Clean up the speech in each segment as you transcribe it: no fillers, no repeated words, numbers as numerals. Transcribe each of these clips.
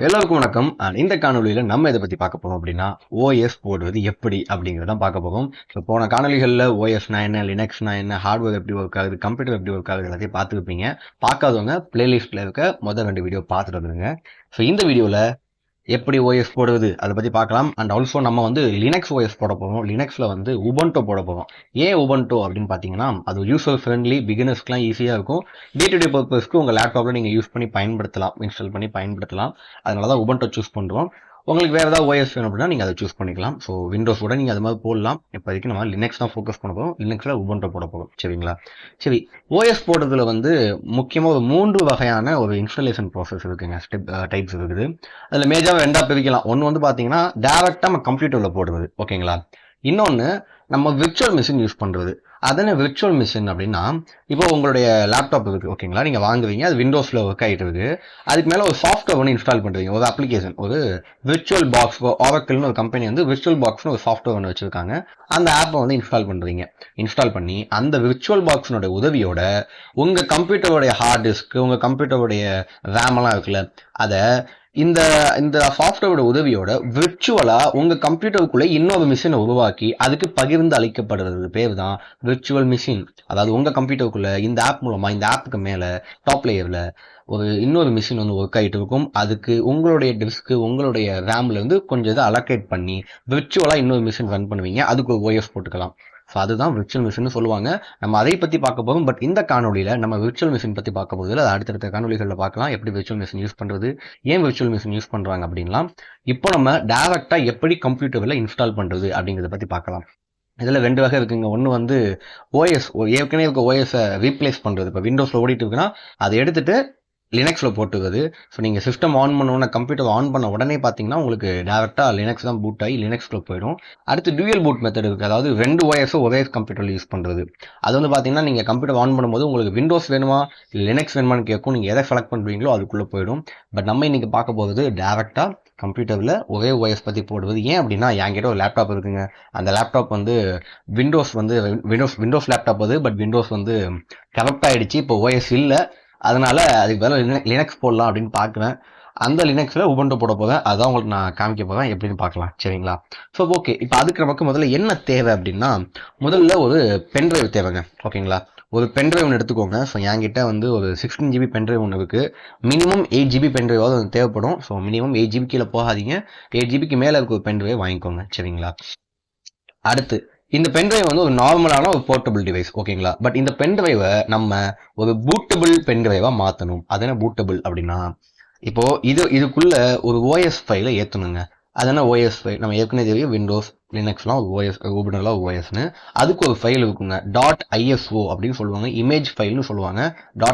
எல்லோருக்கும் வணக்கம். இந்த காணொலியில நம்ம இதை பத்தி பார்க்க போறோம் அப்படின்னா ஓஎஸ் போடுவது எப்படி அப்படிங்கிறத பார்க்க போறோம். ஸோ போன காணொலிகளில் ஓஎஸ்னா என்ன, லினக்ஸ்னா என்ன, ஹார்ட்வேர் எப்படி ஒர்க் ஆகுது, கம்ப்யூட்டர் எப்படி ஒர்க் ஆகுது எல்லாத்தையும் பார்த்துருப்பீங்க. பார்க்காதவங்க பிளேலிஸ்ட்ல இருக்க முதல் 2 வீடியோ பார்த்துட்டு வந்துருங்க. ஸோ இந்த வீடியோவில் எப்படி ஓஎஸ் போடுவது அதை பற்றி பார்க்கலாம். அண்ட் ஆல்சோ நம்ம வந்து லினக்ஸ் ஓஎஸ் போட போகிறோம். லினக்ஸில் வந்து உபுண்டு போட போகிறோம். ஏன் உபுண்டு அப்படின்னு பார்த்தீங்கன்னா அது யூசர் ஃப்ரெண்ட்லி, பிகினர்ஸ்க்குலாம் ஈஸியாக இருக்கும். டே டு டே பர்பஸ்க்கு உங்கள் லேப்டாப்பில் நீங்கள் யூஸ் பண்ணி பயன்படுத்தலாம், இன்ஸ்டால் பண்ணி பயன்படுத்தலாம். அதனால தான் உபுண்டு சூஸ் பண்ணுறோம். உங்களுக்கு வேறு ஏதாவது ஓஎஸ் வேணும் அப்படின்னா நீங்கள் அதை சூஸ் பண்ணிக்கலாம். ஸோ விண்டோஸோட நீங்கள் அது மாதிரி போடலாம். இப்போதைக்கு நம்ம லினக்ஸ் தான் ஃபோக்கஸ் பண்ண போகிறோம். லினக்ஸில் உபுண்டு போட போகிறோம். சரிங்களா? சரி, ஓஎஸ் போடுறதுல வந்து முக்கியமாக ஒரு 3 வகையான ஒரு இன்ஸ்டாலேஷன் ப்ராசஸ் இருக்குங்க, டைப்ஸ் இருக்குது. அதில் மேஜராக 2 பிரிக்கலாம். ஒன்று வந்து பார்த்தீங்கன்னா டேரெக்டாக நம்ம கம்ப்யூட்டரில் போடுறது, ஓகேங்களா? இன்னொன்று நம்ம விர்ச்சுவல் மிஷின் யூஸ் பண்ணுறது. அதனை விர்ச்சுவல் மிஷின் அப்படின்னா இப்போ உங்களுடைய லேப்டாப் இருக்குது, ஓகேங்களா? நீங்கள் வாங்குவீங்க, அது விண்டோஸில் ஒர்க் ஆகிட்டு இருக்குது. அதுக்கு மேலே ஒரு சாஃப்ட்வேர் ஒன்று இன்ஸ்டால் பண்ணுறீங்க, ஒரு அப்ளிகேஷன், ஒரு விர்ச்சுவல் பாக்ஸ். ஆரக்கிள்னு ஒரு கம்பெனி வந்து விர்ச்சுவல் பாக்ஸ்னு ஒரு சாஃப்ட்வேர் ஒன்று வச்சுருக்காங்க. அந்த ஆப்பை வந்து இன்ஸ்டால் பண்ணுறீங்க. இன்ஸ்டால் பண்ணி அந்த விர்ச்சுவல் பாக்ஸினோட உதவியோட உங்கள் கம்ப்யூட்டருடைய ஹார்ட் டிஸ்க்கு, உங்கள் கம்ப்யூட்டருடைய ரேமெல்லாம் இருக்குல்ல, அதை இந்த இந்த சாஃப்ட்வேரோட உதவியோட விர்ச்சுவலா உங்க கம்ப்யூட்டருக்குள்ள இன்னொரு மிஷினை உருவாக்கி அதுக்கு பகிர்ந்து அளிக்கப்படுறது பேர் தான் விர்ச்சுவல் மிஷின். அதாவது உங்க கம்ப்யூட்டருக்குள்ள இந்த ஆப் மூலமா, இந்த ஆப்புக்கு மேல டாப் லேயர்ல ஒரு இன்னொரு மிஷின் வந்து ஒர்க் ஆகிட்டு இருக்கும். அதுக்கு உங்களுடைய டிஸ்க்கு, உங்களுடைய ரேம்ல இருந்து கொஞ்சம் இதை அலோகேட் பண்ணி விர்ச்சுவலா இன்னொரு மிஷின் ரன் பண்ணுவீங்க. அதுக்கு ஒரு ஓஎஸ் போட்டுக்கலாம். ஸோ அதுதான் விர்ச்சுவல் மிஷின் சொல்லுவாங்க. நம்ம அதை பற்றி பார்க்க போகிறோம். பட் இந்த காணொலியில் நம்ம விர்ச்சுவல் மிஷின் பற்றி பார்க்க போதில் அது அடுத்தடுத்த காணொலிகளில் பார்க்கலாம். எப்படி விர்ச்சுவல் மிஷின் யூஸ் பண்ணுறது, ஏன் விர்ச்சுவல் மிஷின் யூஸ் பண்ணுறாங்க அப்படின்லாம். இப்போ நம்ம டேரெக்டாக எப்படி கம்ப்யூட்டரில் இன்ஸ்டால் பண்ணுறது அப்படிங்கிறத பற்றி பார்க்கலாம். இதில் 2 வகை இருக்குங்க. ஒன்று வந்து ஓஎஸ், ஏற்கனவே இருக்க ஓஎஸை ரீப்ளேஸ் பண்ணுறது. இப்போ விண்டோஸில் ஓடிட்டு இருக்குன்னா அதை எடுத்துகிட்டு லினக்ஸில் போட்டுக்குது. ஸோ நீங்கள் சிஸ்டம் ஆன் பண்ண கம்ப்யூட்டர் ஆன் பண்ண உடனே பார்த்தீங்கன்னா உங்களுக்கு டேரெக்டாக லினக்ஸ் தான் பூட் ஆகி லினக்ஸ்க்குள்ள போயிடும். அடுத்து டியூயல் பூட் மெத்தட் இருக்குது. அதாவது 2 ஓஎஸும் ஒரே கம்ப்யூட்டரில் யூஸ் பண்ணுறது. அது வந்து பார்த்தீங்கன்னா நீங்கள் கம்ப்யூட்டர் ஆன் பண்ணும்போது உங்களுக்கு விண்டோஸ் வேணுமா லினக்ஸ் வேணுமான்னு கேட்கும். நீங்கள் எதை செலக்ட் பண்ணுறீங்களோ அதுக்குள்ளே போயிடும். பட் நம்ம இன்றைக்கி பார்க்க போகிறது டேரெக்டாக கம்ப்யூட்டரில் ஒரே ஓஎஸ் பற்றி போடுவது. ஏன் அப்படின்னா என்கிட்ட ஒரு லேப்டாப் இருக்குங்க. அந்த லேப்டாப் வந்து விண்டோஸ் லேப்டாப் அது. பட் விண்டோஸ் வந்து கரெக்ட் ஆகிடுச்சு, இப்போ ஓஎஸ் இல்லை. அதனால அதுக்கு பதிலாக லினக்ஸ் போடலாம் அப்படின்னு பார்க்குறேன். அந்த லினக்ஸில் உபுண்டு போட போகிறேன். அதான் உங்களுக்கு நான் காமிக்க போகிறேன், எப்படின்னு பார்க்கலாம். சரிங்களா? ஸோ ஓகே, இப்போ அதுக்கு நமக்கு முதல்ல என்ன தேவை அப்படின்னா முதல்ல ஒரு பென்ட்ரைவ் தேவைங்க, ஓகேங்களா? ஒரு பென்ட்ரைவ் ஒன்று எடுத்துக்கோங்க. ஸோ என்கிட்ட வந்து ஒரு 16 GB பென்ட்ரைவ் ஒன்று இருக்குது. மினிமம் 8 GB பென்ட்ரைவாவது அது தேவைப்படும். ஸோ மினிமம் 8 GB கீழே போகாதீங்க. 8 GB மேலே இருக்க ஒரு பென்ட்ரைவ் வாங்கிக்கோங்க. சரிங்களா? அடுத்து இந்த பென்ட்ரைவ் வந்து ஒரு நார்மலான ஒரு போர்ட்டபிள் டிவைஸ், ஓகேங்களா? பட் இந்த பென்ட்ரைவை நம்ம ஒரு பூட்டபிள் பென்ட்ரைவா மாற்றணும். அது என்ன பூட்டபிள் அப்படின்னா இப்போ இதுக்குள்ள ஒரு ஓஎஸ் ஃபைலை ஏற்றணுங்க. அது என்ன ஓஎஸ் ஃபைல்? நம்ம ஏற்கனவே தெரியும் விண்டோஸ் லினக்ஸ்லாம் ஒரு ஓஎஸ், உபுண்டுலாம் ஓஎஸ்னு. அதுக்கு ஒரு ஃபைல் இருக்குங்க, .iso அப்படின்னு சொல்லுவாங்க. இமேஜ் ஃபைல்னு சொல்லுவாங்க.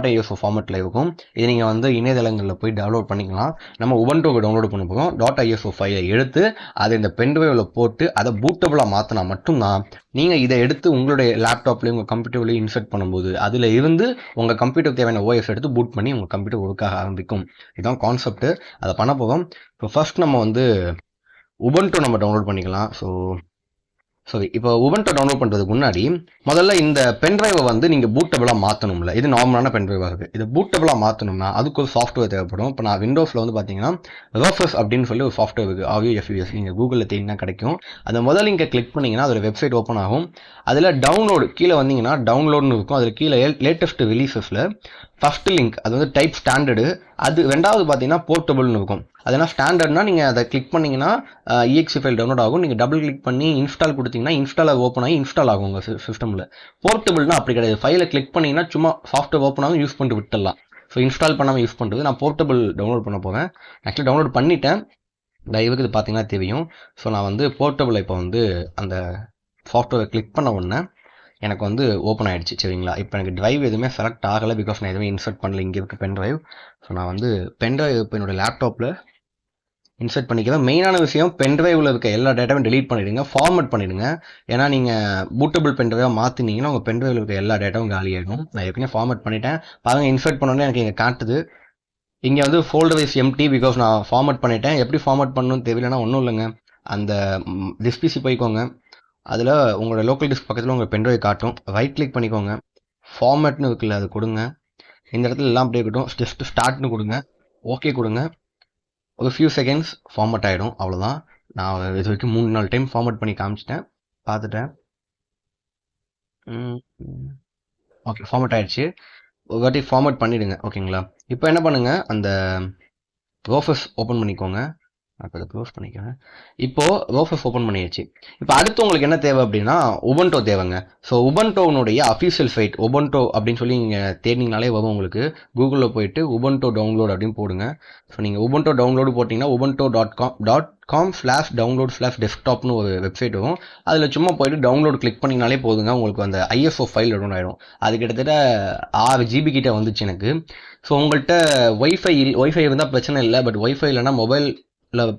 .iso ஃபார்மெட்டில் இருக்கும். இது நீங்கள் வந்து இணையதளங்களில் போய் டவுன்லோட் பண்ணிக்கலாம். நம்ம உபுண்டுவை டவுன்லோட் பண்ண போகிறோம். .iso ஃபைலை எடுத்து அதை இந்த பென்ட்ரைவில் போட்டு அதை பூட்டபிளாக மாற்றினா மட்டும்தான் நீங்கள் இதை எடுத்து உங்களுடைய லேப்டாப்லேயும் உங்கள் கம்ப்யூட்டர்லையும் இன்சர்ட் பண்ணும்போது அதில் இருந்து உங்கள் கம்ப்யூட்டர் தேவையான ஓஎஸ் எடுத்து பூட் பண்ணி உங்கள் கம்ப்யூட்டர் ஒர்க் ஆக ஆரம்பிக்கும். இதுதான் கான்செப்ட். அதை பண்ண போகிறோம். இப்போ ஃபர்ஸ்ட் நம்ம வந்து உபுண்டு நம்ம டவுன்லோட் பண்ணிக்கலாம். இப்போ உபுண்டு டவுன்லோட் பண்ணுறதுக்கு முன்னாடி முதல்ல இந்த பென்ட்ரைவை வந்து நீங்கள் பூட்டபிளாக மாற்றணும்ல. இது நார்மலான பென்ட்ரைவாக இருக்குது. இது பூட்டபிளாக மாற்றணும்னா அதுக்கு ஒரு சாஃப்ட்வேர் தேவைப்படும். இப்போ நான் விண்டோஸில் வந்து பார்த்தீங்கன்னா ரெஃபஸ் அப்படின்னு சொல்லி ஒரு சாஃப்ட்வேர் இருக்குது, RUFUS. நீங்கள் கூகுளில் தேடினா கிடைக்கும். அதை முதல்ல இங்கே கிளிக் பண்ணிங்கன்னா அதோட வெப்சைட் ஓப்பன் ஆகும். அதில் டவுன்லோடு கீழே வந்தீங்கன்னா டவுன்லோடுன்னு இருக்கும். அதில் கீழே லேட்டஸ்ட் ரிலீசஸில் ஃபர்ஸ்ட் லிங்க் அது வந்து டைப் ஸ்டாண்டர்டு. அது 2வது பார்த்தீங்கன்னா போர்ட்டபிள்னு இருக்கும். அது என்ன ஸ்டாண்டர்ட்னா நீங்கள் அதை கிளிக் பண்ணிங்கன்னா EXE ஃபைல் டவுன்லோட் ஆகும். நீங்கள் டபுள் கிளிக் பண்ணி இன்ஸ்டால் கொடுத்தீங்கன்னா இன்ஸ்டால் ஓப்பன் ஆகி இன்ஸ்டால் ஆகும் உங்கள் சிஸ்டமில். போர்ட்டபிள்னா அப்படி கிடையாது. ஃபைலை கிளிக் பண்ணிங்கன்னா சும்மா சாஃப்ட்வேர் ஓப்பன் ஆகும், யூஸ் பண்ணிட்டு விட்டுடலாம். ஸோ இன்ஸ்டால் பண்ணாமல் யூஸ் பண்ணுறது. நான் போர்ட்டபிள் டவுன்லோட் பண்ண போகிறேன். ஆக்சுவலி டவுன்லோட் பண்ணிட்டேன். தயவுக்கு இது பார்த்தீங்கன்னா தெரியும். ஸோ நான் வந்து போர்ட்டபிள் இப்போ வந்து அந்த சாஃப்ட்வேரை கிளிக் பண்ண உடனே எனக்கு வந்து ஓப்பன் ஆகிடுச்சு. சரிங்களா? இப்போ எனக்கு டிரைவ் எதுவுமே செலக்ட் ஆகலை, பிகாஸ் நான் எதுவுமே இன்சர்ட் பண்ணல. இங்கே இருக்க பென்ட்ரைவ். ஸோ நான் வந்து பென்ட்ரைவ் இப்போ என்னோடய லேப்டாப்பில் இன்சர்ட் பண்ணிக்கிறேன். மெயினான விஷயம், பென்ட்ரைவில் இருக்க எல்லா டேட்டாவும் டெலீட் பண்ணிவிடுங்க, ஃபார்மேட் பண்ணிவிடுங்க. ஏன்னா நீங்கள் பூட்டபிள் பென்ட்ரைவாக மாற்றினீங்கன்னா உங்கள் பென்ட்ரைவில் இருக்க எல்லா டேட்டாவும் காலியாகும். நான் ஏற்கனவே ஃபார்மேட் பண்ணிட்டேன். பாருங்கள், இன்சர்ட் பண்ணோன்னே எனக்கு இங்கே காட்டுது. இங்கே வந்து ஃபோல்டர் வைஸ் எம்டி, பிகாஸ் நான் ஃபார்மேட் பண்ணிட்டேன். எப்படி ஃபார்மேட் பண்ணணும்னு தெரியலன்னா ஒன்றும் இல்லைங்க. அந்த டிஸ்பிசி போய்க்கோங்க. அதில் உங்களோட லோக்கல் டிஸ்க் பக்கத்தில் உங்கள் பென்ட்ரைவ் காட்டும். ரைட் கிளிக் பண்ணிக்கோங்க. ஃபார்மேட்னு இருக்குல்ல, அது கொடுங்க. இந்த இடத்துல எல்லாம் அப்படியே இருக்கட்டும். ஜஸ்ட் ஸ்டார்ட்னு கொடுங்க. ஓகே கொடுங்க. ஒரு ஃபியூ செகண்ட்ஸ் ஃபார்மட் ஆகிடும், அவ்வளோதான். நான் இது வரைக்கும் 3-4 டைம் ஃபார்மட் பண்ணி காமிச்சிட்டேன், பார்த்துட்டேன். ஓகே, ஃபார்மட் ஆயிடுச்சு. ஒரு வாட்டி ஃபார்மட் பண்ணிவிடுங்க, ஓகேங்களா? இப்போ என்ன பண்ணுங்கள், அந்த ரோஃபஸ் ஓப்பன் பண்ணிக்கோங்க. இப்போ அதை க்ளோஸ் பண்ணிக்கிறேன். இப்போது ரோஃபஸ் ஓப்பன் பண்ணியாச்சு. இப்போ அடுத்து உங்களுக்கு என்ன தேவை அப்படின்னா உபுண்டோ தேவைங்க. ஸோ உபுண்டோனுடைய அஃபீஷியல் சைட் உபுண்டோ அப்படின்னு சொல்லி நீங்கள் தேடினீங்கனாலே வரும் உங்களுக்கு. கூகுளில் போயிட்டு உபுண்டோ டவுன்லோட் அப்படின்னு போடுங்க. ஸோ நீங்கள் உபுண்டோ டவுன்லோடு போட்டிங்கன்னா ubuntu.com/download/desktopனு ஒரு வெப்சைட் வரும். அதில் சும்மா போயிட்டு டவுன்லோட் கிளிக் பண்ணிங்கனாலே போதுங்க, உங்களுக்கு அந்த ISO ஃபைல் டவுன்லோட் ஆகிடும். அது கிட்டத்தட்ட 6 GB கிட்ட வந்துச்சு எனக்கு. ஸோ உங்கள்கிட்ட ஒய்ஃபை இருந்தால் பிரச்சனை இல்லை, பட் ஒய்ஃபை இல்லைனா மொபைலில்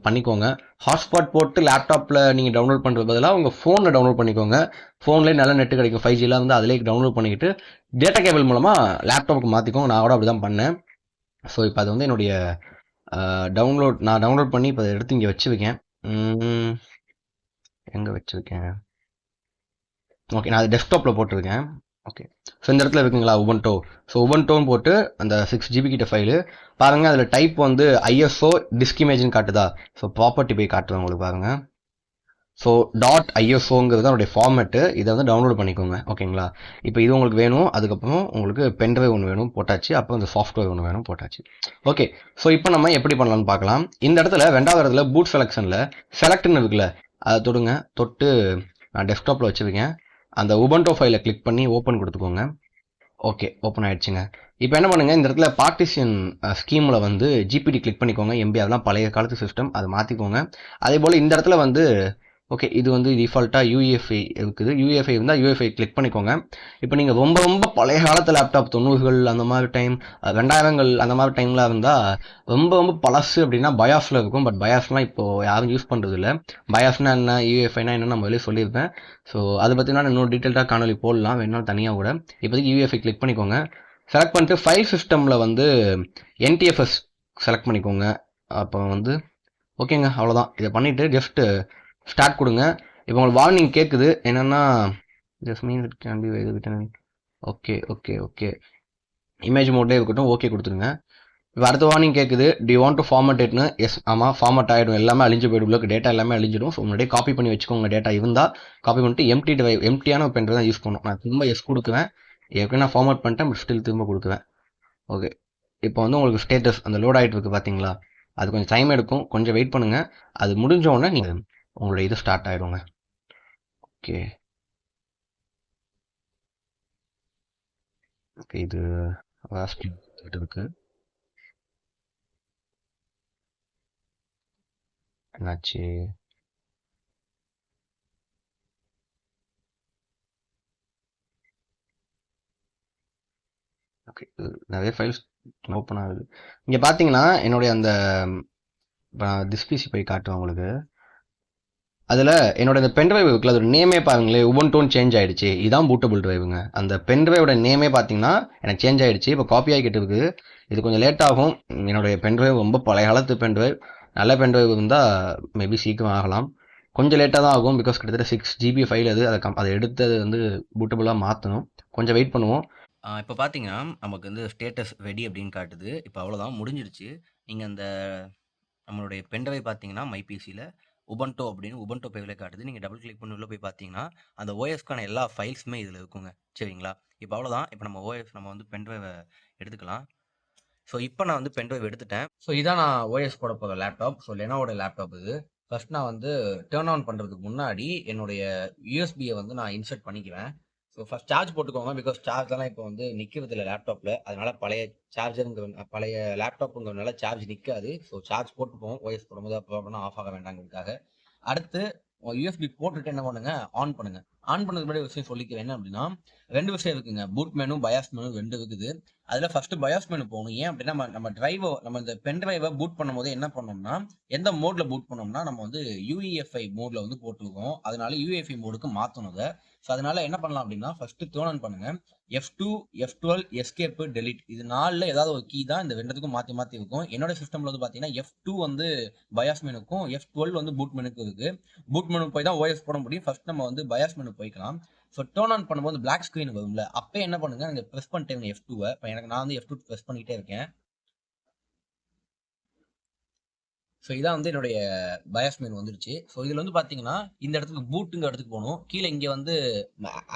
பண்ணிக்கோங்க. ஹாட்ஸ்பாட் போட்டு லேப்டாப்பில் நீங்கள் டவுன்லோட் பண்ணுறது பதிலாக உங்கள் ஃபோனில் டவுன்லோட் பண்ணிக்கோங்க. ஃபோன்லேயே நல்ல நெட்டு கிடைக்கும், 5Gலாம் வந்து அதிலே டவுன்லோட் பண்ணிக்கிட்டு டேட்டா கேபிள் மூலமாக லேப்டாப்புக்கு மாற்றிக்கோங்க. நான் கூட அப்படி தான் பண்ணேன். ஸோ இப்போ அது வந்து என்னுடைய நான் டவுன்லோட் பண்ணி இப்போ எடுத்து இங்கே வச்சுருக்கேன். எங்கே வச்சுருக்கேன்? ஓகே, நான் அது டெஸ்க்டாப்பில் போட்டிருக்கேன். ஓகே, ஸோ இந்த இடத்துல இருக்குங்களா உபுண்டோ. ஸோ உபுண்டோன்னு போட்டு அந்த 6 GB கிட்ட ஃபைலு பாருங்கள். அதில் டைப் வந்து ISO டிஸ்க் இமேஜ்னு காட்டுதா? ஸோ ப்ராப்பர்ட்டி போய் காட்டுறேன் உங்களுக்கு பாருங்கள். ஸோ .ISOங்கிறது அதனுடைய ஃபார்மேட்டு. இதை வந்து டவுன்லோட் பண்ணிக்கோங்க, ஓகேங்களா? இப்போ இது உங்களுக்கு வேணும். அதுக்கப்புறம் உங்களுக்கு பென்ட்ரைவ் ஒன்று வேணும், போட்டாச்சு. அப்புறம் இந்த சாஃப்ட்வேர் ஒன்று வேணும், போட்டாச்சு. ஓகே, ஸோ இப்போ நம்ம எப்படி பண்ணலாம்னு பார்க்கலாம். இந்த இடத்துல 2வது இடத்துல பூட் செலெக்ஷனில் செலக்ட்னு இருக்குல்ல, அதை தொடுங்க. தொட்டு நான் டெஸ்க்டாப்பில் வச்சுருக்கேன். அந்த உபுண்டோ ஃபைலை கிளிக் பண்ணி ஓப்பன் கொடுத்துக்கோங்க. ஓகே, ஓப்பன் ஆகிடுச்சுங்க. இப்போ என்ன பண்ணுங்கள், இந்த இடத்துல பார்ட்டிஷன் ஸ்கீமில் வந்து GPD கிளிக் பண்ணிக்கோங்க. MB அதெல்லாம் பழைய காலத்து சிஸ்டம், அதை மாற்றிக்கோங்க. அதே போல் இந்த இடத்துல வந்து ஓகே, இது வந்து டிஃபால்ட்டாக UEFI இருக்குது. UEFI இருந்தால் UEFI கிளிக் பண்ணிக்கோங்க. இப்போ நீங்கள் ரொம்ப ரொம்ப பழைய காலத்து லேப்டாப் 90கள் அந்த மாதிரி டைம், 2000கள் அந்த மாதிரி டைமில் இருந்தால் ரொம்ப ரொம்ப பழசு அப்படின்னா பயாஸில் இருக்கும். பட் பயாஸ்லாம் இப்போது யாரும் யூஸ் பண்ணுறது இல்லை. பயாஸ்னா என்ன, UEFIனா என்ன நம்ம வெளியே சொல்லியிருப்பேன். ஸோ அதை பற்றினா இன்னும் டீட்டெயில்டாக காணொலி போடலாம், வேணாலும் தனியாக கூட. இப்போதைக்கு UEFI கிளிக் பண்ணிக்கோங்க. செலக்ட் பண்ணிட்டு ஃபைல் சிஸ்டமில் வந்து NTFS செலக்ட் பண்ணிக்கோங்க. அப்போ வந்து ஓகேங்க, அவ்வளோதான். இதை பண்ணிவிட்டு ஜஸ்ட்டு ஸ்டார்ட் கொடுங்க. இப்போ உங்களுக்கு வார்னிங் கேட்குது, என்னென்னா just mean it can be written. Okay okay okay, image மோட்லேயே இருக்கட்டும், ஓகே கொடுத்துருங்க. இப்போ அடுத்த வார்னிங் கேட்குது, டி வாண்ட் டு ஃபார்மட் இட்னு. எஸ், ஆமாம், ஃபார்மட் ஆகிடும், எல்லாமே அழிஞ்சு போய்டும், உங்களுக்கு டேட்டா எல்லாமே அழிஞ்சிடும். ஸோ முன்னாடியே காப்பி பண்ணி வச்சுக்கோங்க. டேட்டா இருந்தால் காப்பி பண்ணிட்டு எம்டியான பென் ட்ரைவ் தான் யூஸ் பண்ணணும். நான் திரும்ப எஸ் கொடுக்குவேன். ஏற்கனவே நான் ஃபார்மட் பண்ணிட்டேன், பட் ஸ்டில் திரும்ப கொடுக்குவேன். ஓகே, இப்போ வந்து உங்களுக்கு ஸ்டேட்டஸ் அந்த லோட் ஆகிட்டு இருக்குது பார்த்தீங்களா? அது கொஞ்சம் டைம் எடுக்கும், கொஞ்சம் வெயிட் பண்ணுங்கள். அது முடிஞ்ச உடனே நீங்கள் உங்களோட இது ஸ்டார்ட் ஆகிடுங்க. ஓகே ஓகே, இது லாஸ்ட் இருக்கு. என்னாச்சு? ஓகே, நிறைய ஃபைல்ஸ் ஓப்பன் ஆகுது. இங்கே பார்த்தீங்கன்னா என்னுடைய அந்த டிஸ்பிசி போய் காட்டுவேன் உங்களுக்கு. அதில் என்னோட இந்த பென் ட்ரைவ் இருக்குல்ல, அதோட நேமே பாருங்களேன், உபுண்டோன்னு சேஞ்ச் ஆகிடுச்சு. இதுதான் பூட்டபிள் ட்ரைவுங்க. அந்த பென் ட்ரைவோட நேமே பார்த்தீங்கன்னா எனக்கு சேஞ்ச் ஆகிடுச்சு. இப்போ காப்பி ஆகிக்கிட்டு இருக்குது. இது கொஞ்சம் லேட் ஆகும். என்னுடைய பென் ட்ரைவ் ரொம்ப பழைய காலத்து பென் ட்ரைவ். நல்ல பென் ட்ரைவ் இருந்தால் மேபி சீக்கிரம் ஆகலாம். கொஞ்சம் லேட்டாக தான் ஆகும், பிகாஸ் கிட்டத்தட்ட 6 GB ஃபைல் அது. அதை எடுத்து அது வந்து பூட்டபுளாக மாற்றணும். கொஞ்சம் வெயிட் பண்ணுவோம். இப்போ பார்த்தீங்கன்னா நமக்கு வந்து ஸ்டேட்டஸ் ரெடி அப்படின்னு காட்டுது. இப்போ அவ்வளோதான், முடிஞ்சிருச்சு. நீங்கள் அந்த நம்மளுடைய பென்ட்ரைவ் பார்த்தீங்கன்னா மைபிசியில் உபுண்டோ அப்படின்னு உபுண்டோ பேவில் காட்டுது. நீங்கள் டபுள் கிளிக் பண்ணி உள்ள போய் பார்த்தீங்கன்னா அந்த ஓஎஸ்க்கான எல்லா ஃபைல்ஸுமே இதில் இருக்குங்க, சரிங்களா? இப்போ அவ்வளோதான். இப்போ நம்ம வந்து பென்ட்ரைவை எடுத்துக்கலாம். ஸோ இப்போ நான் வந்து பென்ட்ரைவ் எடுத்துட்டேன். ஸோ இதான் நான் ஓஎஸ் போட போகிற லேப்டாப். ஸோ லெனோவோட லேப்டாப் இது. ஃபர்ஸ்ட் நான் வந்து டேர்ன் ஆன் பண்ணுறதுக்கு முன்னாடி என்னுடைய யூஎஸ்பியை வந்து நான் இன்சர்ட் பண்ணிக்குவேன். ஸோ ஃபஸ்ட் சார்ஜ் போட்டுக்கோங்க, பிகாஸ் சார்ஜெல்லாம் இப்போ வந்து நிற்கிறது இல்லை லேப்டாப்பில். அதனால பழைய பழைய லேப்டாப்புங்கிறதுனால சார்ஜ் நிற்காது. ஸோ சார்ஜ் போட்டுப்போம் ஓஎஸ் போடும்போது, அப்போ ஆஃப் ஆக வேண்டாங்கிறதுக்காக. அடுத்து யூஎஸ்பி போட்டுட்டு என்ன பண்ணுங்க, ஆன் பண்ணுங்க. ஆன் பண்ணதுக்கு முன்னாடி ஒரு விஷயம் சொல்லிக்கிறேன். என்ன அப்படின்னா 2 விஷயம் இருக்குங்க, பூட் மெனு, பயாஸ் மெனு 2 இருக்குது. அதில் ஃபர்ஸ்ட் பயாஸ் மெனு போகணும். ஏன் அப்படின்னா நம்ம இந்த பென் டிரைவை பூட் பண்ணும்போது என்ன பண்ணோம்னா, எந்த மோட்ல பூட் பண்ணோம்னா நம்ம வந்து UEFI மோட்ல வந்து போட்டுருக்கோம். அதனால UEFI மோடுக்கு மாற்றணும் அதை. ஸோ அதனால என்ன பண்ணலாம் அப்படின்னா, ஃபர்ஸ்ட் டர்ன் ஆன் பண்ணுங்க. F2, F12, எஸ்கேப், டெலிட், இது 4ல் ஏதாவது ஒரு கீ தான் இந்த 2த்துக்கும் மாற்றி இருக்கும். என்னோட சிஸ்டம்ல வந்து பார்த்தீங்கன்னா F2 வந்து பயாஸ் மெனுக்கும், F12 வந்து பூட் மெனுக்கும் இருக்கு. பூட் மெனு போய் தான் ஓஎஸ் போட முடியும். ஃபர்ஸ்ட் நம்ம வந்து பயாஸ் மெனு போய்க்கலாம். ஸோ டர்ன் ஆன் பண்ணும்போது பிளாக் ஸ்க்ரீன் வரும்ல, அப்போ என்ன பண்ணுங்க, நீங்கள் ப்ரெஸ் பண்ணிட்டேன் F2. இப்போ நான் வந்து F2 ப்ரெஸ் பண்ணிக்கிட்டே இருக்கேன். ஸோ இதான் வந்து என்னுடைய பயாஸ் மெனு வந்துருச்சு. ஸோ இதில் வந்து பார்த்தீங்கன்னா இந்த இடத்துக்கு பூட்டுங்க இடத்துக்கு போகணும். கீழே இங்கே வந்து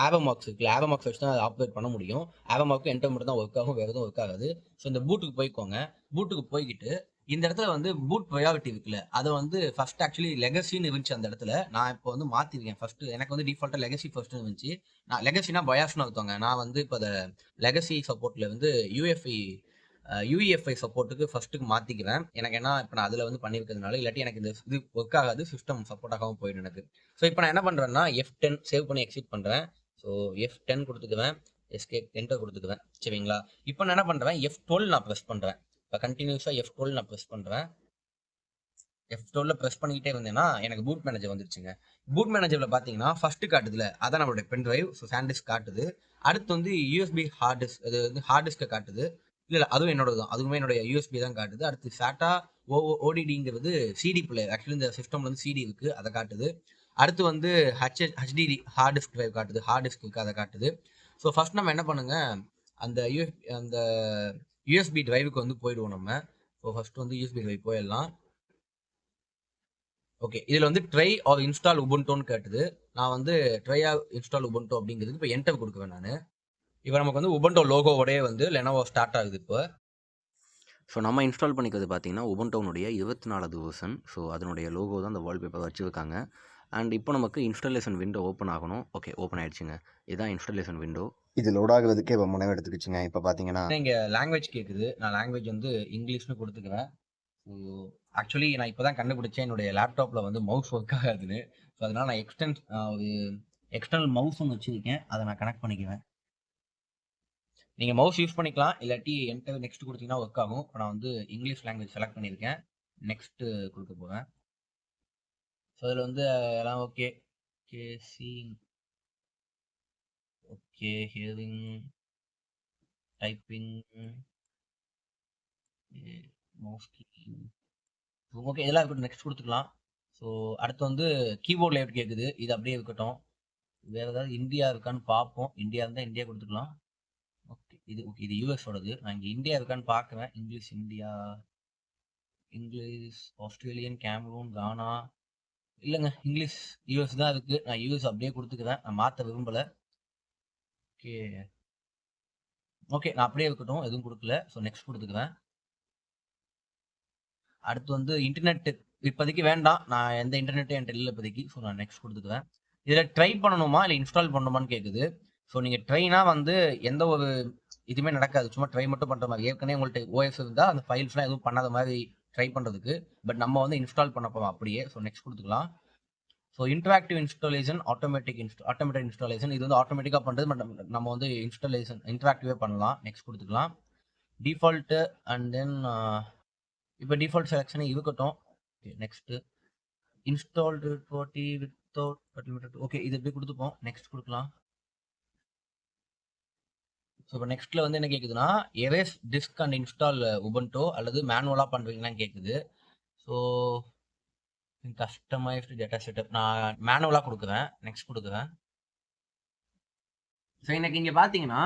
ஆவமாக்ஸ் இருக்குல்ல, ஆவமாக்ஸ் வச்சு தான் அதை ஆப்ரேட் பண்ண முடியும். ஆவமாக்கு என்டர் மட்டும் தான் ஒர்க் ஆகும், வேறு எதுவும் ஒர்க் ஆகாது. ஸோ இந்த பூட்டுக்கு போய்க்கோங்க. பூட்டுக்கு போய்கிட்டு இந்த இடத்துல வந்து பூட் ப்ரையாரிட்டி இருக்குல்ல, அதை வந்து ஃபர்ஸ்ட் ஆக்சுவலி லெகசின்னு இருந்துச்சு அந்த இடத்துல. நான் இப்போ வந்து மாற்றிருக்கேன். ஃபர்ஸ்ட் எனக்கு வந்து டிஃபால்ட்டாக லெகசி ஃபர்ஸ்ட் இருந்துச்சு. நான் லெகசினா பயாஸ்னு அர்த்தங்க. நான் வந்து இப்போ அதை லெகசி சப்போர்ட்டில் வந்து யூஎஃப்ஐ சப்போர்ட்டுக்கு ஃபர்ஸ்ட்டுக்கு மாற்றிக்கிறேன். எனக்கு ஏன்னா இப்போ நான் அதில் வந்து பண்ணியிருக்கிறதுனால, இல்லாட்டி எனக்கு இந்த இது ஒர்க் ஆகாது, சிஸ்டம் சப்போர்ட் ஆகாமல் போயிடும் எனக்கு. ஸோ இப்போ நான் என்ன பண்ணுறேன்னா F10 சேவ் பண்ணி எக்ஸிட் பண்ணுறேன். ஸோ F10 கொடுத்துக்குவேன், எஸ்கேப் என்டர் கொடுத்துக்குவேன். சரிங்களா? இப்போ நான் என்ன பண்ணுறேன், F12 நான் ப்ரெஸ் பண்ணுறேன். இப்போ கண்டினியூஸாக F12 நான் ப்ரெஸ் பண்ணுறேன். F12 ப்ரெஸ் பண்ணிக்கிட்டே இருந்தேன்னா எனக்கு பூட் மேனேஜர் வந்துருச்சுங்க. பூட் மேனேஜரில் பார்த்தீங்கன்னா ஃபர்ஸ்ட்டு காட்டுதுல, அதான் நம்மளுடைய பென் டிரைவ். ஸோ சாண்டிஸ்க் காட்டுது. அடுத்து வந்து யூஎஸ்பி ஹார்ட் டிஸ்க், அது வந்து ஹார்ட் டிஸ்க்கை காட்டுது. இல்லை அதுவும் என்னோட தான், அதுவுமே என்னுடைய யூஎஸ்பி தான் காட்டுது. அடுத்து சாட்டா ஓடிடிங்கிறது சிடி பிளேயர். ஆக்சுவலி இந்த சிஸ்டம்ல வந்து சிடி இருக்குது, அதை காட்டுது. அடுத்து வந்து ஹெச்டிடி ஹார்ட் டிஸ்க் டிரைவ் காட்டுது, ஹார்ட் டிஸ்க் இருக்குது, அதை காட்டுது. ஸோ ஃபர்ஸ்ட் நம்ம என்ன பண்ணுங்க, அந்த யூஎஸ்பி டிரைவுக்கு வந்து போயிடுவோம் நம்ம. ஸோ ஃபர்ஸ்ட் வந்து யூஎஸ்பி டிரைவ் போயிடலாம். ஓகே, இதில் வந்து ட்ரை ஆர் இன்ஸ்டால் உபுண்டோன்னு கேட்டுது. நான் வந்து ட்ரை ஆர் இன்ஸ்டால் உபுண்டோ அப்படிங்கிறதுக்கு இப்போ என்டர் கொடுக்குவேன் நான். இப்போ நமக்கு வந்து உபுண்டோ லோகோவோடய வந்து லெனோவோ ஸ்டார்ட் ஆகுது இப்போ. ஸோ நம்ம இன்ஸ்டால் பண்ணிக்கிறது பார்த்தீங்கன்னா உபுண்டோனுடைய 24வது வெர்ஷன். ஸோ அதனுடைய லோகோ தான் அந்த வால்பேப்பர் வச்சுருக்காங்க. அண்ட் இப்போ நமக்கு இன்ஸ்டாலேஷன் விண்டோ ஓப்பன் ஆகணும். ஓகே, ஓப்பன் ஆகிடுச்சுங்க. இதுதான் இன்ஸ்டாலேஷன் விண்டோ. இது லோட் ஆகுறதுக்கே இப்போ முனைவு எடுத்துக்கிச்சுங்க. இப்போ பார்த்தீங்கன்னா இங்கே லாங்குவேஜ் கேட்குது. நான் லாங்குவேஜ் வந்து இங்கிலீஷ்னு கொடுத்துக்குவேன். ஸோ ஆக்சுவலி நான் இப்போ தான் கண்டுபிடிச்சேன் என்னுடைய லேப்டாப்பில் வந்து மவுஸ் ஒர்க் ஆகாதுன்னு. ஸோ அதனால் நான் ஒரு எக்ஸ்டர்னல் மவுஸ் ஒன்று வச்சுருக்கேன், அதை நான் கனெக்ட் பண்ணிக்குவேன். நீங்கள் மவுஸ் யூஸ் பண்ணிக்கலாம், இல்லாட்டி என்டர் நெக்ஸ்ட் கொடுத்தீங்கன்னா ஒர்க் ஆகும். இப்போ நான் வந்து இங்கிலீஷ் லாங்குவேஜ் செலக்ட் பண்ணியிருக்கேன், நெக்ஸ்ட்டு கொடுக்க போகிறேன். ஸோ அதில் வந்து எல்லாம் okay, seeing okay, hearing, typing, mouse keying okay, இதெல்லாம் இருக்கட்டும், நெக்ஸ்ட் கொடுத்துக்கலாம். ஸோ அடுத்து வந்து கீபோர்ட் லேஅவுட் கேட்குது, இது அப்படியே இருக்கட்டும். வேறு ஏதாவது இந்தியா இருக்கான்னு பார்ப்போம். இந்தியா இருந்தால் இந்தியா கொடுத்துக்கலாம். ஓகே, இது யூஎஸோடது. நான் இங்கே இந்தியா இருக்கான்னு பார்க்குறேன். English India, English Australian, Cameroon, Ghana. இல்லைங்க, இங்கிலீஷ் யூஎஸ் தான் இருக்குது. நான் யூஎஸ் அப்படியே கொடுத்துக்கிறேன், நான் மாற்ற விரும்பலை. ஓகே ஓகே, நான் அப்படியே இருக்கட்டும், எதுவும் கொடுக்கல. ஸோ நெக்ஸ்ட் கொடுத்துக்கிறேன். அடுத்து வந்து இன்டர்நெட் இப்போதைக்கு வேண்டாம், நான் எந்த இன்டர்நெட்டும் என்கிட்ட இல்லை இப்போதைக்கு. ஸோ நான் நெக்ஸ்ட் கொடுத்துக்குவேன். இதில் ட்ரை பண்ணணுமா இல்லை இன்ஸ்டால் பண்ணணுமான்னு கேட்குது. ஸோ நீங்கள் ட்ரைனா வந்து எந்த ஒரு இதுவுமே நடக்காது, சும்மா ட்ரை மட்டும் பண்ணுற மாதிரி. ஏற்கனவே உங்கள்கிட்ட ஓஎஸ் இருந்தால் அந்த ஃபைல்ஸ்லாம் எதுவும் பண்ணாத மாதிரி ட்ரை பண்ணுறதுக்கு. பட் நம்ம வந்து இன்ஸ்டால் பண்ண போகிறோம் அப்படியே. ஸோ நெக்ஸ்ட் கொடுத்துக்கலாம். So interactive installation, automatic installation, இது வந்து ஆட்டோமேட்டிக்காக பண்ணுறது. பட் நம்ம வந்து இன்டராக்டிவே பண்ணலாம். நெக்ஸ்ட் கொடுத்துக்கலாம். டிஃபால்ட்டு அண்ட் தென் இப்போ டிஃபால்ட் செலெக்ஷனே இருக்கட்டும். Okay, next installed without okay, இது எப்படி கொடுத்துப்போம். நெக்ஸ்ட் கொடுக்கலாம். ஸோ இப்போ நெக்ஸ்ட்டில் வந்து என்ன கேட்குதுன்னா, எரேஸ் டிஸ்க் அண்ட் இன்ஸ்டால் உபுண்டோ அல்லது மேனுவலாக பண்ணுறீங்களான்னு கேட்குது. ஸோ கஸ்டமைஸ்டு டேட்டா செட்டப் நான் மேனுவலாக கொடுக்குறேன், நெக்ஸ்ட் கொடுக்குறேன். ஸோ எனக்கு இங்கே பார்த்தீங்கன்னா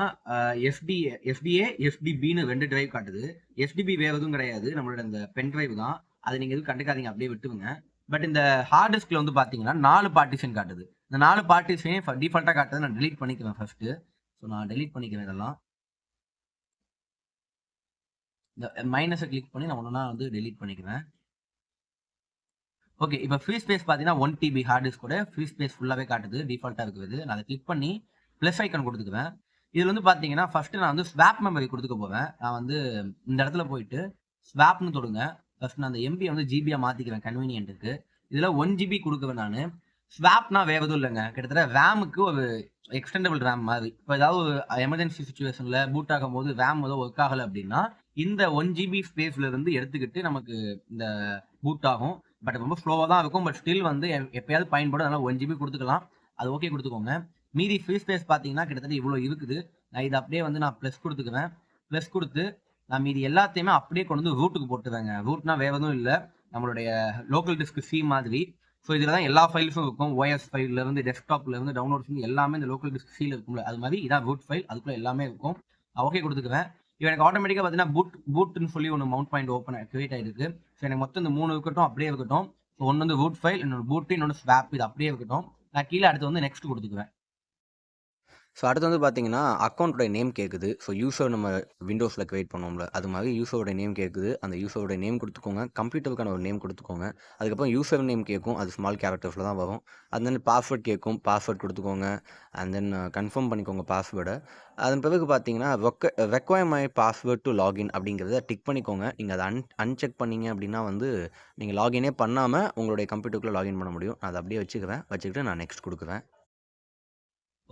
எஃப்டிஏ எஃப்டிபின்னு 2 டிரைவ் காட்டுது. எஃப்டிபி வேறு எதுவும் கிடையாது, நம்மளோட இந்த பென் டிரைவ் தான். அது நீங்கள் எதுவும் கண்டுக்காதீங்க, அப்படியே விட்டுருங்க. பட் இந்த ஹார்ட் டிஸ்கில் வந்து பார்த்தீங்கன்னா 4 பார்ட்டிஷன் காட்டுது. இந்த 4 பார்ட்டிஷனையும் டிஃபால்ட்டாக காட்டுறது நான் டெலீட் பண்ணிக்குவேன் ஃபர்ஸ்ட்டு. ஸோ நான் டெலீட் பண்ணிக்கிறேன் இதெல்லாம். இந்த மைனஸை கிளிக் பண்ணி நான் ஒன்றா வந்து டெலீட் பண்ணிக்கிறேன். ஓகே, இப்போ ஃப்ரீ ஸ்பேஸ் பார்த்தீங்கன்னா 1 TB ஹார்ட் டிஸ்கோட ஃப்ரீ ஸ்பேஸ் ஃபுல்லாகவே காட்டுது, டிஃபால்ட்டாக இருக்குது. நான் அதை கிளிக் பண்ணி ப்ளஸ் ஐக்கன் கொடுத்துக்குவேன். இதில் வந்து பார்த்தீங்கன்னா ஃபஸ்ட்டு நான் வந்து ஸ்வாப் மெமரி கொடுத்துக்க போவேன். நான் வந்து இந்த இடத்துல போயிட்டு ஸ்வாப்னு தொடுங்க. ஃபஸ்ட் நான் அந்த எம்பியை வந்து ஜிபியாக மாற்றிக்கிறேன் கன்வீனியன்ட்டுக்கு. இதில் 1 GB கொடுக்குவேன் நான். ஸ்வாப்னா வேறு எதுவும் இல்லைங்க, கிட்டத்தட்ட ரேமுக்கு ஒரு எக்ஸ்டெண்டபிள் ரேம் மாதிரி. இப்போ ஏதாவது ஒரு எமர்ஜென்சி சுச்சுவேஷனில் பூட் ஆகும் போது ரேம் ஏதோ ஒர்க் ஆகலை அப்படின்னா இந்த 1 GB ஸ்பேஸ்ல இருந்து எடுத்துக்கிட்டு நமக்கு இந்த பூட் ஆகும். பட் ரொம்ப ஸ்லோவாக தான் இருக்கும். பட் ஸ்டில் வந்து எப்பயாவது பயன்படும், அதனால் 1 GB கொடுத்துக்கலாம். அது ஓகே கொடுத்துக்கோங்க. மீதி ஃப்ரீ ஸ்பேஸ் பார்த்தீங்கன்னா கிட்டத்தட்ட இவ்வளோ இருக்குது. நான் இதை அப்படியே வந்து நான் ப்ளஸ் கொடுத்துக்குவேன். ப்ளஸ் கொடுத்து நான் மீதி எல்லாத்தையுமே அப்படியே கொண்டு வந்து ரூட்டுக்கு போட்டுவேங்க. ரூட்னா வேறு எதுவும் இல்லை, நம்மளுடைய லோக்கல் டிஸ்க் சி மாதிரி. ஸோ இதில் தான் எல்லா ஃபைல்ஸும் இருக்கும். OS ஃபைல்லேருந்து டெஸ்க்டாப்லேருந்து டவுன்லோட்ஸ் எல்லாமே இந்த லோக்கல் டிஸ்க் சியில் இருக்கும்ல, அது மாதிரி இதான் ரூட் ஃபைல், அதுக்குள்ளே எல்லாமே இருக்கும். நான் ஓகே கொடுத்துக்குவேன். இப்போ எனக்கு ஆட்டோமேட்டிக்காக பார்த்தீங்கன்னா பூட்னு சொல்லி ஒன்று மவுண்ட் பாயிண்ட் கிரியேட் ஆகிருக்கு. ஸோ எனக்கு மொத்தம் இந்த 3 இருக்கட்டும், அப்படியே இருக்கட்டும். ஸோ ஒன்று வந்து பூட் ஃபைல், இன்னொன்று பூட், இன்னொன்று ஸ்வாப், இது அப்படியே இருக்கட்டும். நான் கீழே அடுத்து வந்து நெக்ஸ்ட் கொடுத்துக்குவேன். ஸோ அடுத்து வந்து பார்த்தீங்கன்னா அக்கௌண்ட்டோட நேம் கேட்குது. ஸோ யூசர் நம்ம விண்டோஸில் க்ரியேட் பண்ணோம்ல, அது மாதிரி யூசரோட நேம் கேட்குது. அந்த யூசரோட நேம் கொடுத்துக்கோங்க. கம்ப்யூட்டருக்கான ஒரு நேம் கொடுத்துக்கோங்க. அதுக்கப்புறம் யூசர் நேம் கேட்கும், அது ஸ்மால் கேரக்டர்ஸில் தான் வரும். அண்ட் தென் பாஸ்வேர்ட் கேட்கும், பாஸ்வேர்ட் கொடுத்துக்கோங்க. அண்ட் தென் கன்ஃபார்ம் பண்ணிக்கோங்க பாஸ்வேர்டை. அதன் பிறகு பார்த்தீங்கன்னா require my password to login அப்படிங்கிறத டிக் பண்ணிக்கோங்க. நீங்கள் அதை அன்செக் பண்ணீங்க அப்படின்னா வந்து நீங்கள் லாகினே பண்ணாமல் உங்களுடைய கம்ப்யூட்டருக்குள்ளே லாகின் பண்ண முடியும். அதை அப்படியே வச்சுக்கிட்டு நான் நெக்ஸ்ட் கொடுக்குறேன்.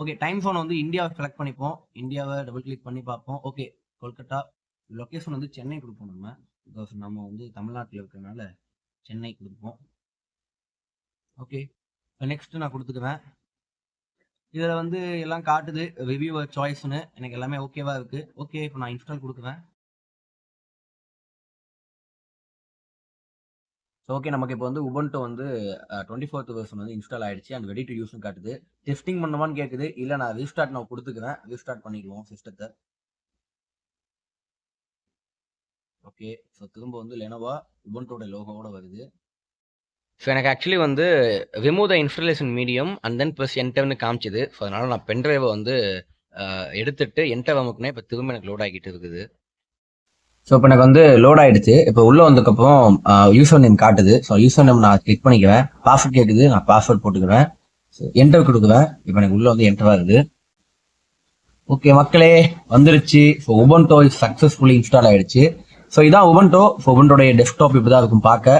ஓகே, டைம் ஜோன் வந்து இந்தியாவை செலக்ட் பண்ணிப்போம். இந்தியாவை டபுள் கிளிக் பண்ணி பார்ப்போம். ஓகே, கொல்கட்டா. லொக்கேஷன் வந்து சென்னை கொடுப்போம் நம்ம. பிகாஸ் நம்ம வந்து தமிழ்நாட்டில் இருக்கிறதுனால சென்னை கொடுப்போம். ஓகே, நெக்ஸ்ட் நான் கொடுத்துக்குவேன். இதில் வந்து எல்லாம் காட்டுது ரிவ்யூவர் சாய்ஸ்னு. எனக்கு எல்லாமே ஓகேவா இருக்குது. ஓகே, இப்போ நான் இன்ஸ்டால் கொடுக்குவேன். ஸோ ஓகே, நமக்கு இப்போ வந்து உபுண்டு வந்து 24th வெர்ஷன் வந்து இன்ஸ்டால் ஆகிடுச்சு. அண்ட் ரெடி டு யூஸ்னு காட்டுது. டெஸ்டிங் பண்ணுவான்னு கேட்குது. இல்லை, நான் ரீஸ்டார்ட் நான் கொடுத்துக்குவேன். ரீஸ்டார்ட் பண்ணிக்குவோம் சிஸ்டத்தை. ஓகே, ஸோ திரும்ப வந்து லெனோவா உபுண்டோட லோகோவோட வருது. ஸோ எனக்கு ஆக்சுவலி வந்து remove the installation medium and then press என்டர்னு காமிச்சிது. ஸோ அதனால் நான் பென்ட்ரைவை வந்து எடுத்துட்டு என்டர் அமுக்குனேன். இப்போ திரும்ப எனக்கு லோட் ஆகிட்டு இருக்குது. ஸோ இப்போ எனக்கு வந்து லோட் ஆகிடுச்சு. இப்போ உள்ளே வந்ததுக்கப்புறம் யூசர் நேம் காட்டுது. ஸோ யூசர் நேம் நான் கிளிக் பண்ணிக்குவேன். பாஸ்வேர்ட் கேட்குது, நான் பாஸ்வேர்ட் போட்டுக்குவேன். ஸோ என்டர் கொடுக்குவேன். இப்போ எனக்கு உள்ளே வந்து என்டர் ஆகுது. ஓகே மக்களே, வந்துருச்சு. ஸோ உபுண்டு சக்ஸஸ்ஃபுல்லி இன்ஸ்டால் ஆகிடுச்சு. ஸோ இதான் உபுண்டு. ஸோ உபுண்டோடைய டெஸ்க்டாப் இப்படி தான் இருக்கும் பார்க்க.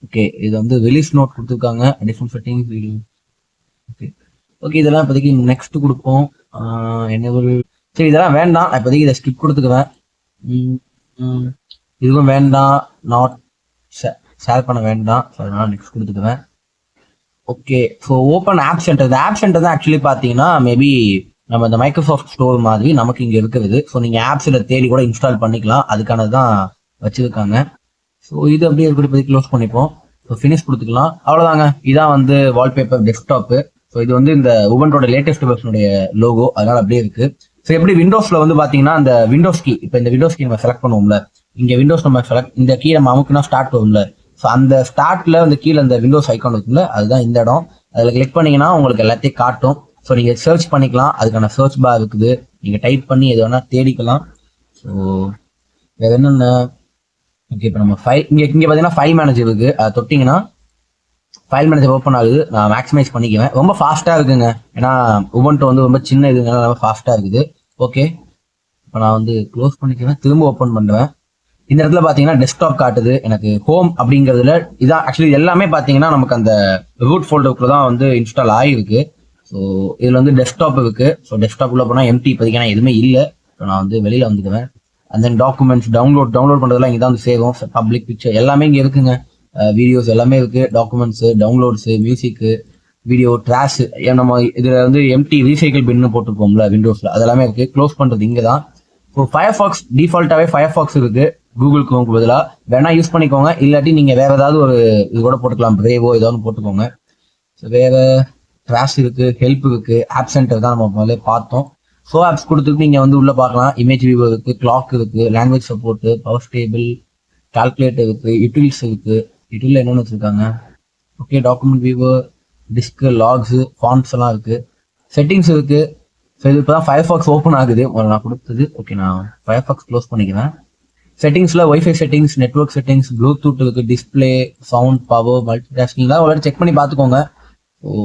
ஓகே, இது வந்து ரிலீஸ் நோட் கொடுத்துருக்காங்க. Different settings video. ஓகே, இதெல்லாம் இப்போதைக்கு நெக்ஸ்ட் கொடுப்போம். என்ன சரி, இதெல்லாம் வேண்டாம். நான் இப்போதைக்கு இதை ஸ்கிப் கொடுத்துக்குவேன். இதுவும் வேண்டாம், நாட் ஷேர் பண்ண வேண்டாம். ஸோ அதனால நெக்ஸ்ட் கொடுத்துக்குவேன். Okay, so open app center. இந்த ஆப் சென்டர் தான் ஆக்சுவலி பார்த்தீங்கன்னா மேபி நம்ம இந்த மைக்ரோசாஃப்ட் ஸ்டோர் மாதிரி நமக்கு இங்கே இருக்குது. ஸோ நீங்கள் ஆப்ஸில் தேடி கூட இன்ஸ்டால் பண்ணிக்கலாம். அதுக்கானது தான் வச்சுருக்காங்க. ஸோ இது அப்படியே இப்படி க்ளோஸ் பண்ணிப்போம். ஸோ ஃபினிஷ் கொடுத்துக்கலாம். அவ்வளோதாங்க. இதான் வந்து வால்பேப்பர் டெஸ்க்டாப்பு. ஸோ இது வந்து இந்த உபுண்டோட லேட்டஸ்ட் வெர்ஷனுடைய லோகோ, அதனால அப்படியே இருக்கு. ஸோ எப்படி விண்டோஸ்ல வந்து பாத்தீங்கன்னா இந்த விண்டோஸ் கீ, இப்போ இந்த விண்டோஸ் கீ நம்ம செலக்ட் பண்ணுவோம்ல, இங்க விண்டோஸ் நம்ம செலக்ட் இந்த கீ நம்ம அமுக்குனா ஸ்டார்ட் வரும்ல. ஸோ அந்த ஸ்டார்ட்ல வந்து கீழே அந்த விண்டோஸ் ஐக்கான் இருக்குல்ல, அதுதான் இந்த இடம். அதில் கிளிக் பண்ணீங்கன்னா உங்களுக்கு எல்லாத்தையும் காட்டும். ஸோ நீங்க சர்ச் பண்ணிக்கலாம். அதுக்கான சர்ச் பார் இருக்குது. நீங்க டைப் பண்ணி எது வேணா தேடிக்கலாம். ஸோ வேற என்னென்ன, ஓகே, இப்போ நம்ம ஃபைல் இங்கே பார்த்தீங்கன்னா ஃபைல் மேனேஜர் இருக்கு. அதை தொட்டிங்கன்னா ஃபைல் மேனேஜர் ஓப்பன் ஆகுது. நான் மேக்ஸிமைஸ் பண்ணிக்குவேன். ரொம்ப ஃபாஸ்ட்டாக இருக்குங்க. ஏன்னா உபுண்டு வந்து ரொம்ப சின்ன இதுனால ரொம்ப ஃபாஸ்ட்டாக இருக்குது. ஓகே, இப்போ நான் வந்து க்ளோஸ் பண்ணிக்குவேன். திரும்ப ஓப்பன் பண்ணுவேன். இந்த இடத்துல பார்த்தீங்கன்னா டெஸ்க்டாப் காட்டுது. எனக்கு ஹோம் அப்படிங்கிறதுல இதான் ஆக்சுவலி எல்லாமே பார்த்தீங்கன்னா நமக்கு அந்த ரூட் ஃபோல்டருக்குள்ள தான் வந்து இன்ஸ்டால் ஆகிருக்கு. ஸோ இதில் வந்து டெஸ்க்டாப் இருக்கு. ஸோ டெஸ்க்டாப்புள்ள போனால் எம்டி இப்போதைக்கு நான் எதுவுமே இல்லை. ஸோ நான் வந்து வெளியில் வந்துக்குவேன். அண்ட் தென் டாக்குமெண்ட்ஸ் டவுன்லோட் பண்ணுறதுலாம் இங்கே தான் வந்து சேரும். பப்ளிக் பிக்சர் எல்லாமே இங்கே இருக்குங்க. வீடியோஸ் எல்லாமே இருக்கு. டாக்குமெண்ட்ஸு, டவுன்லோட்ஸு, மியூசிக்கு, வீடியோ, ட்ராஷ், நம்ம இதில் வந்து எம்டி ரீசைக்கிள் பின்னு போட்டுருப்போம்ல விண்டோஸில், அதெல்லாமே இருக்கு. க்ளோஸ் பண்ணுறது இங்கே தான். ஸோ ஃபயர்ஃபாக்ஸ் டிஃபால்ட்டாகவே ஃபயர்ஃபாக்ஸ் இருக்கு. கூகுள் குரோம்க்கு பதிலாக வேணா யூஸ் பண்ணிக்கோங்க. இல்லாட்டி நீங்கள் வேற ஏதாவது ஒரு இது கூட போட்டுக்கலாம். பிரேவோ ஏதாவது போட்டுக்கோங்க. ஸோ வேற ட்ராஷ் இருக்கு, ஹெல்ப் இருக்கு, ஆப் சென்டர் தான் நம்ம முதல்ல பார்த்தோம். ஸோ ஆப்ஸ் கொடுத்துட்டு நீங்கள் வந்து உள்ள பார்க்கலாம். இமேஜ் வியூ இருக்கு, கிளாக் இருக்கு, language support, power stable, calculator இருக்கு, யூட்டில்ஸ் இருக்கு. யூட்டில் என்னென்னு வச்சிருக்காங்க. Okay, document viewer, disk, logs, fonts எல்லாம் இருக்கு. செட்டிங்ஸ் இருக்கு. ஸோ இது இப்போ தான் ஃபயர்ஃபாக்ஸ் ஓப்பன் ஆகுது. நான் கொடுத்தது. ஓகே, நான் ஃபயர்ஃபாக்ஸ் க்ளோஸ் பண்ணிக்கிறேன். செட்டிங்ஸில் WiFi settings, network settings, Bluetooth இருக்கு, டிஸ்பிளே, சவுண்ட், பவர், மல்டி டாஸ்கிங்லாம் ஒரு செக் பண்ணி பார்த்துக்கோங்க.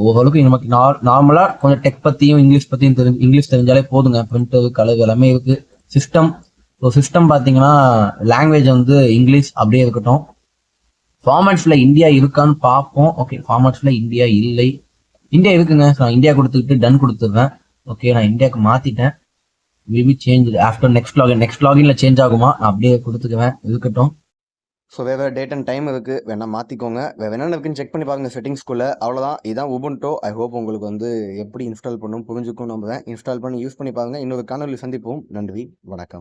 ஓரளவுக்கு நமக்கு நார்மலாக கொஞ்சம் டெக் பற்றியும் இங்கிலீஷ் பற்றியும் இங்கிலீஷ் தெரிஞ்சாலே போதுங்க. பிரிண்டர், கலர் எல்லாமே இருக்கு. சிஸ்டம், ஸோ சிஸ்டம் பார்த்தீங்கன்னா லாங்குவேஜ் வந்து இங்கிலீஷ் அப்படியே இருக்கட்டும். ஃபார்மேட்ஸில் இந்தியா இருக்கான்னு பார்ப்போம். ஓகே, ஃபார்மேட்ஸில் இந்தியா இல்லை. இந்தியா இருக்குங்க. நான் இந்தியா கொடுத்துக்கிட்டு டன் கொடுத்துருவேன். ஓகே, நான் இந்தியாவுக்கு மாற்றிட்டேன். மேபி சேஞ்ச் ஆஃப்டர் நெக்ஸ்ட் லாகின்ல சேஞ்ச் ஆகுமா, நான் அப்படியே கொடுத்துக்குவேன், இருக்கட்டும். ஸோ வேறு டேட் அண்ட் டைம் இருக்குது, வேணால் மாற்றிக்கோங்க. வேறு என்னென்ன இருக்குன்னு செக் பண்ணி பாருங்கள் செட்டிங்ஸ்குள்ளே. அவ்வளோதான், இதுதான் உபுண்டு. ஐ ஹோப் உங்களுக்கு வந்து எப்படி இன்ஸ்டால் பண்ணணும் புரிஞ்சுக்கும். நம்புறேன். இன்ஸ்டால் பண்ணி யூஸ் பண்ணி பாருங்கள். இன்னொரு காணொலி சந்திப்போம். நன்றி, வணக்கம்.